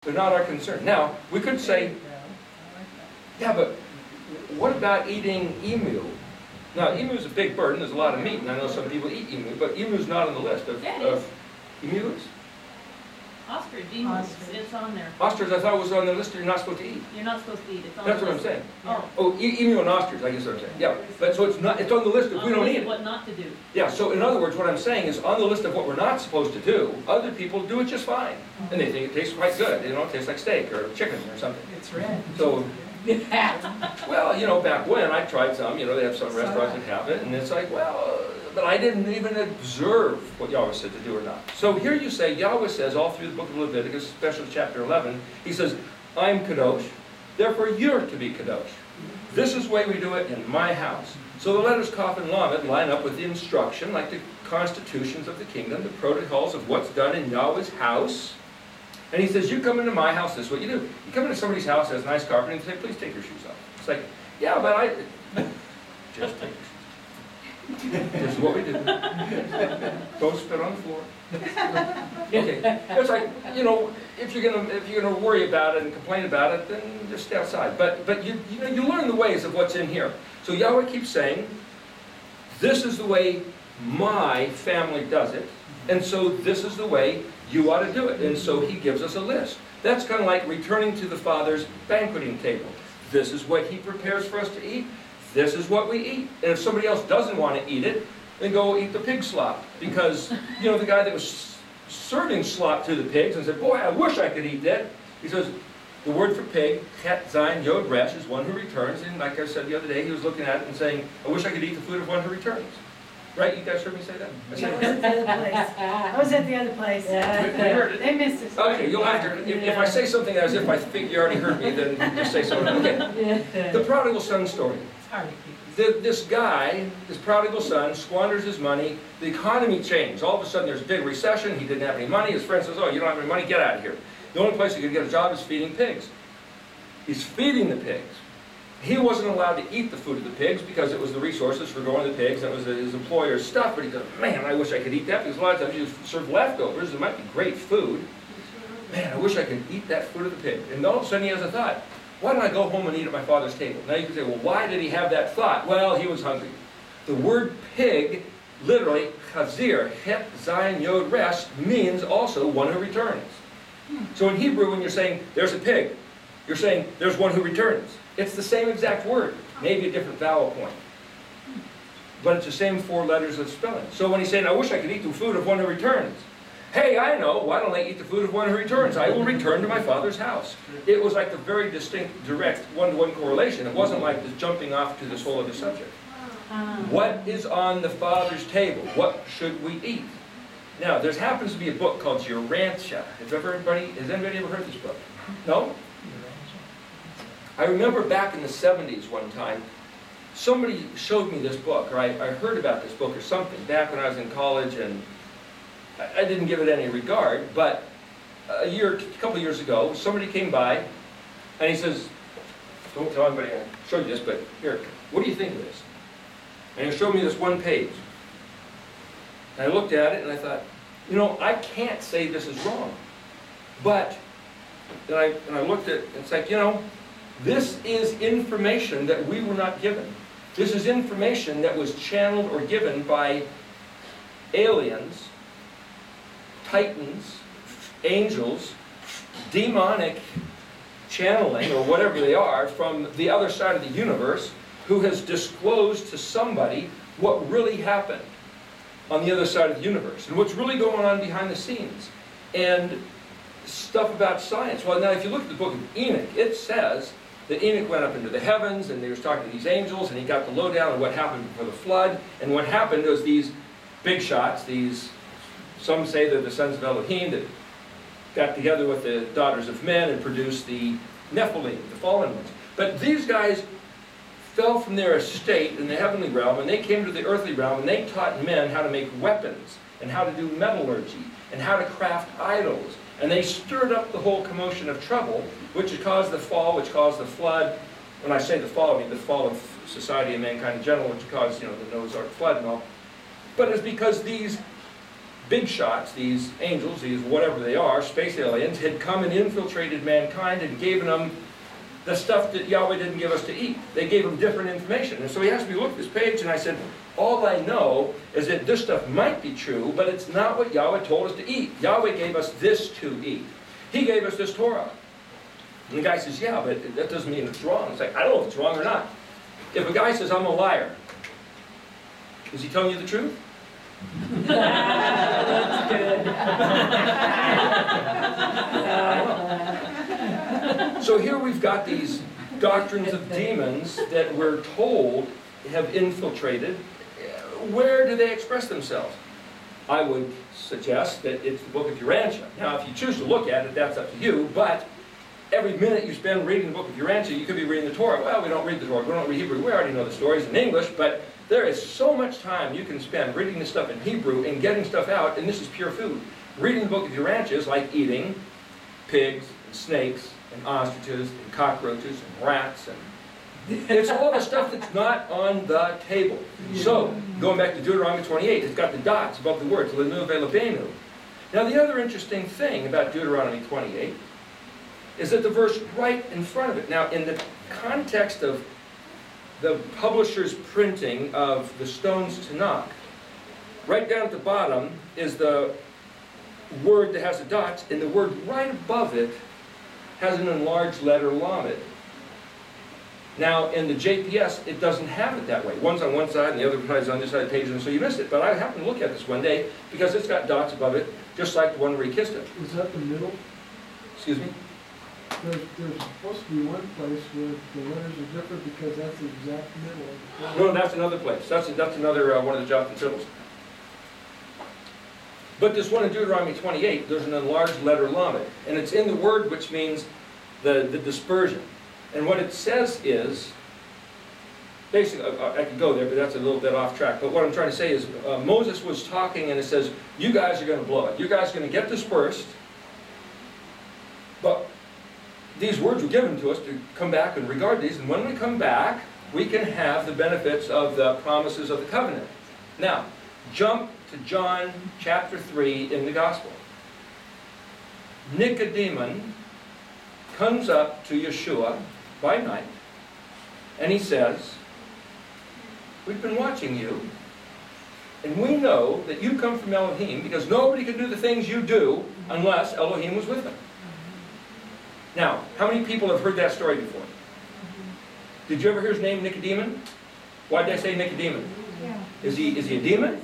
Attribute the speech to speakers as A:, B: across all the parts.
A: They're not our concern. Now, we could say, yeah, but what about eating emu? Now, emu is a big bird, and there's a lot of meat, and I know some people eat emu, but emu is not on the list of emu is?
B: Ostrich, it's on there.
A: Ostrich, I thought was on the list you're not supposed to eat.
B: You're not supposed to eat it.
A: That's what I'm saying.
B: Oh.
A: Oh, emu and ostrich, I guess what I'm saying. Yeah, but so it's not. It's on the list if we don't eat it.
B: What not to do.
A: Yeah. So in other words, what I'm saying is on the list of what we're not supposed to do, other people do it just fine, and they think it tastes quite good. You know, it tastes like steak or chicken or something.
C: It's red.
A: So. Well, you know, back when I tried some, you know, they have some restaurants that have it, and it's like, well, but I didn't even observe what Yahweh said to do or not. So here you say, Yahweh says all through the book of Leviticus, especially chapter 11, he says, I'm Kadosh, therefore you're to be Kadosh. This is the way we do it in my house. So the letters Kaf and Lamed line up with the instruction, like the constitutions of the kingdom, the protocols of what's done in Yahweh's house. And he says, you come into my house, this is what you do. You come into somebody's house that has nice carpet, and you say, please take your shoes off. It's like, yeah, but I... Just take your shoes off. This is what we do. Don't spit on the floor. Okay. It's like, you know, if you're gonna worry about it and complain about it, then just stay outside. But you learn the ways of what's in here. So Yahweh keeps saying, this is the way my family does it, and so this is the way you ought to do it. And so he gives us a list. That's kind of like returning to the Father's banqueting table. This is what he prepares for us to eat. This is what we eat. And if somebody else doesn't want to eat it, then go eat the pig slop. Because, you know, the guy that was serving slop to the pigs and said, boy, I wish I could eat that. He says, the word for pig, chet, zayin, yod, resh, is one who returns. And like I said the other day, he was looking at it and saying, I wish I could eat the food of one who returns. Right? You guys heard me say that?
C: I was at the other place.
A: We heard it.
C: They missed it.
A: Okay, you'll have to, if I say something as if I think you already heard me, then just say something. Okay. The prodigal son story. This guy, this prodigal son, squanders his money. The economy changed. All of a sudden there's a big recession. He didn't have any money. His friend says, oh, you don't have any money? Get out of here. The only place he could get a job is feeding pigs. He's feeding the pigs. He wasn't allowed to eat the food of the pigs because it was the resources for growing the pigs. It was his employer's stuff. But he goes, man, I wish I could eat that, because a lot of times you serve leftovers. It might be great food. Man, I wish I could eat that food of the pig. And all of a sudden he has a thought. Why don't I go home and eat at my father's table? Now you can say, well, why did he have that thought? Well, he was hungry. The word pig, literally, chazir, het, zayin, yod, resh, means also one who returns. So in Hebrew, when you're saying, there's a pig, you're saying, there's one who returns. It's the same exact word, maybe a different vowel point. But it's the same 4 letters of spelling. So when he's saying, I wish I could eat the food of one who returns. Hey, I know, why don't I eat the food of one who returns? I will return to my father's house. It was like a very distinct, direct, one-to-one correlation. It wasn't like this jumping off to this whole other subject. What is on the father's table? What should we eat? Now, there happens to be a book called Urantia. Has anybody ever heard this book? No? I remember back in the 70s one time, somebody showed me this book, or I heard about this book or something back when I was in college, and I didn't give it any regard, but a couple years ago, somebody came by, and he says, don't tell anybody I showed you this, but here, what do you think of this? And he showed me this one page. And I looked at it, and I thought, you know, I can't say this is wrong. But, and I looked at it, and it's like, you know, this is information that we were not given. This is information that was channeled or given by aliens, titans, angels, demonic channeling, or whatever they are, from the other side of the universe, who has disclosed to somebody what really happened on the other side of the universe, and what's really going on behind the scenes, and stuff about science. Well, now if you look at the book of Enoch, it says that Enoch went up into the heavens, and he was talking to these angels, and he got the lowdown on what happened before the flood. And what happened was these big shots, some say they're the sons of Elohim, that got together with the daughters of men and produced the Nephilim, the fallen ones. But these guys fell from their estate in the heavenly realm, and they came to the earthly realm, and they taught men how to make weapons, and how to do metallurgy, and how to craft idols. And they stirred up the whole commotion of trouble, which caused the fall, which caused the flood. When I say the fall, I mean the fall of society and mankind in general, which caused, you know, the Noah's Ark flood and all. But it's because these big shots, these angels, these whatever they are, space aliens, had come and infiltrated mankind and given them the stuff that Yahweh didn't give us to eat. They gave them different information. And so he asked me to look at this page, and I said, all I know is that this stuff might be true, but it's not what Yahweh told us to eat. Yahweh gave us this to eat. He gave us this Torah. And the guy says, yeah, but that doesn't mean it's wrong. It's like, I don't know if it's wrong or not. If a guy says, I'm a liar, is he telling you the truth?
C: That's good.
A: So here we've got these doctrines of demons that we're told have infiltrated. Where do they express themselves? I would suggest that it's the book of Urantia. Now, if you choose to look at it, that's up to you, but every minute you spend reading the book of Urantia, you could be reading the Torah. Well, we don't read the Torah, we don't read Hebrew, we already know the stories in English, but there is so much time you can spend reading this stuff in Hebrew and getting stuff out, and this is pure food. Reading the book of Urantia is like eating pigs and snakes and ostriches and cockroaches and rats, and it's all the stuff that's not on the table. So, going back to Deuteronomy 28, it's got the dots above the words, Lenu Velabenu. Now, the other interesting thing about Deuteronomy 28 is that the verse right in front of it. Now, in the context of the publisher's printing of the Stones Tanakh, right down at the bottom is the word that has the dots, and the word right above it has an enlarged letter Lamed. Now, in the JPS, it doesn't have it that way. One's on one side and the other side's on this side of the page, and so you missed it. But I happened to look at this one day because it's got dots above it, just like the one where he kissed him.
D: Is that the middle?
A: Excuse me?
D: There's supposed to be one place where the letters are different because that's the exact middle of the
A: No, that's another place. That's another one of the jots and tittles. But this one in Deuteronomy 28, there's an enlarged letter Lamed, and it's in the word, which means the dispersion. And what it says is, basically, I could go there, but that's a little bit off track. But what I'm trying to say is, Moses was talking, and it says, you guys are going to blow it. You guys are going to get dispersed, but these words were given to us to come back and regard these, and when we come back, we can have the benefits of the promises of the covenant. Now, jump to John chapter 3 in the Gospel. Nicodemus comes up to Yeshua by night, and he says, we've been watching you, and we know that you come from Elohim, because nobody could do the things you do unless Elohim was with them. Now, how many people have heard that story before? Did you ever hear his name, Nicodemus? Why did I say Nicodemus?
C: Yeah.
A: Is he a demon?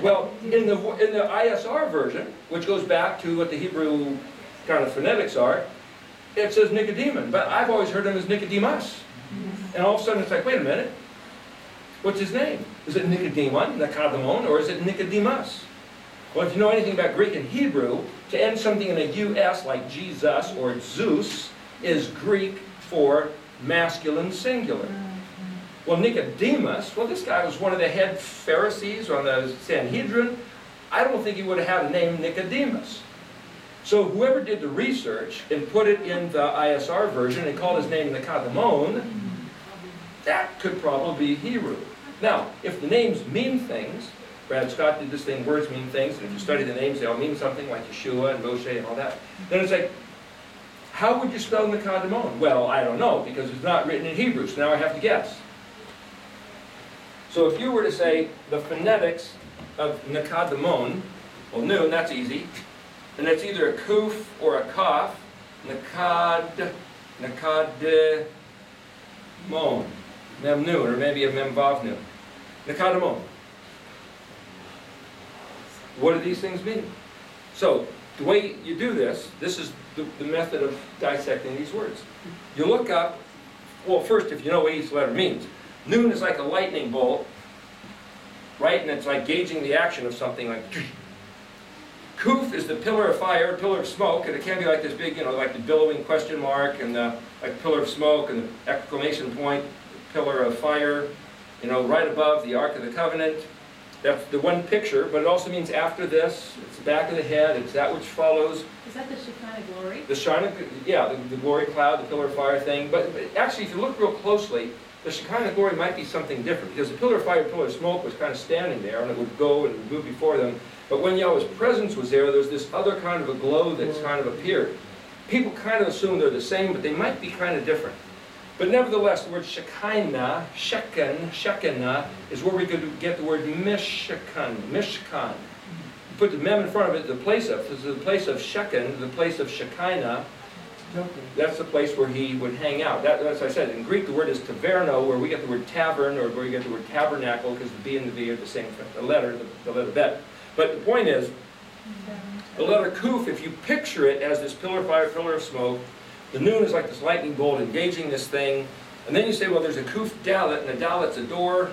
A: Well, in the ISR version, which goes back to what the Hebrew kind of phonetics are, it says Nicodemus, but I've always heard him as Nicodemus. And all of a sudden it's like, wait a minute, what's his name? Is it Nicodemus, Nikadamon, or is it Nicodemus? Well, if you know anything about Greek and Hebrew, to end something in a US like Jesus or Zeus is Greek for masculine singular. Well, Nicodemus, well, this guy was one of the head Pharisees on the Sanhedrin. I don't think he would have had a name Nicodemus. So whoever did the research and put it in the ISR version and called his name Nikadamon, that could probably be Hebrew. Now, if the names mean things, Brad Scott did this thing, words mean things, and if you study the names, they all mean something, like Yeshua and Moshe and all that. Then it's like, how would you spell Nikadamon? Well, I don't know, because it's not written in Hebrew, so now I have to guess. So if you were to say the phonetics of Nikadamon, well, noon, that's easy. And it's either a kuf or a kaf. Nikadamon. Mem noon, or maybe a mem vav noon. Nikadamon. What do these things mean? So, the way you do this is the method of dissecting these words. You look up, well, first, if you know what each letter means. Noon is like a lightning bolt, right? And it's like gauging the action of something, like Kuf is the pillar of fire, pillar of smoke, and it can be like this big, like the billowing question mark, and the like pillar of smoke, and the exclamation point, pillar of fire, right above the Ark of the Covenant. That's the one picture, but it also means after this, it's the back of the head, it's that which follows.
B: Is that the Shekinah glory?
A: The Shekinah, yeah, the glory cloud, the pillar of fire thing. But actually, if you look real closely, the Shekinah glory might be something different, because the pillar of fire and pillar of smoke was kind of standing there, and it would go and move before them. But when Yahweh's presence was there, there's this other kind of a glow that's kind of appeared. People kind of assume they're the same, but they might be kind of different. But nevertheless, the word Shekinah, Shekinah, is where we could get the word Mishkan. You put the mem in front of it, the place of. This is the place of Shechem, the place of Shekinah. That's the place where he would hang out. As I said, in Greek the word is taverno, where we get the word tavern, or where we get the word tabernacle, because the B and the V are the same, the letter bet. But the point is, the letter Kuf, if you picture it as this pillar of fire, pillar of smoke, the noon is like this lightning bolt engaging this thing, and then you say, well, there's a Kuf dalet, and a dalet's a door,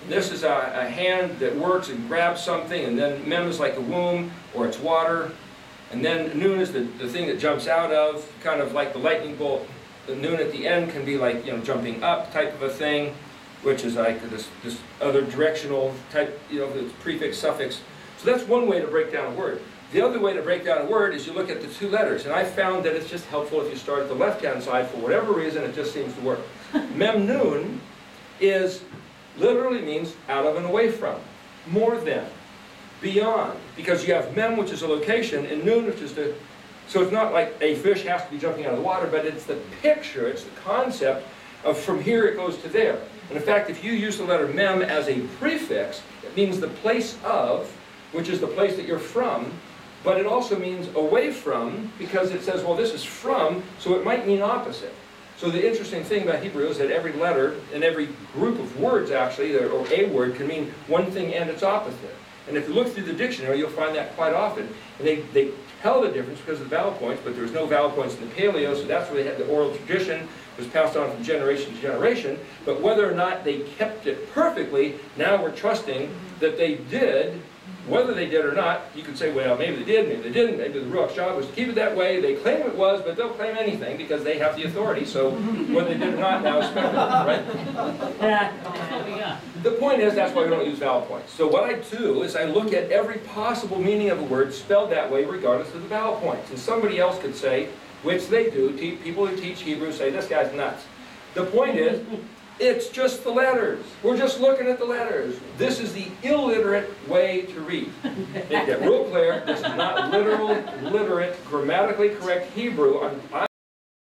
A: and this is a hand that works and grabs something, and then mem is like a womb, or it's water, and then noon is the thing that jumps out of, kind of like the lightning bolt. The noon at the end can be like, jumping up type of a thing, which is like this other directional type, the prefix, suffix. So that's one way to break down a word. The other way to break down a word is you look at the two letters, and I found that it's just helpful if you start at the left-hand side. For whatever reason, it just seems to work. Mem nun literally means out of and away from, more than, beyond, because you have mem, which is a location, and nun, which is the, so it's not like a fish has to be jumping out of the water, but it's the picture, it's the concept of from here it goes to there. And in fact, if you use the letter mem as a prefix, it means the place of, which is the place that you're from, but it also means away from, because it says, well, this is from, so it might mean opposite. So the interesting thing about Hebrew is that every letter and every group of words, actually, or a word, can mean one thing and its opposite. And if you look through the dictionary, you'll find that quite often. And they tell the difference because of the vowel points, but there's no vowel points in the Paleo, so that's where they had the oral tradition, was passed on from generation to generation. But whether or not they kept it perfectly, now we're trusting that they did. Whether they did or not, you could say, well, maybe they did, maybe they didn't, maybe the Ruach's job was to keep it that way. They claim it was, but they'll claim anything because they have the authority. So whether they did or not now is speculative, right? The point is, that's why we don't use vowel points. So what I do is I look at every possible meaning of a word spelled that way regardless of the vowel points. And somebody else could say, which they do, people who teach Hebrew say, this guy's nuts. The point is, it's just the letters. We're just looking at the letters. This is the illiterate way to read. Make that real clear. This is not literal, literate, grammatically correct Hebrew.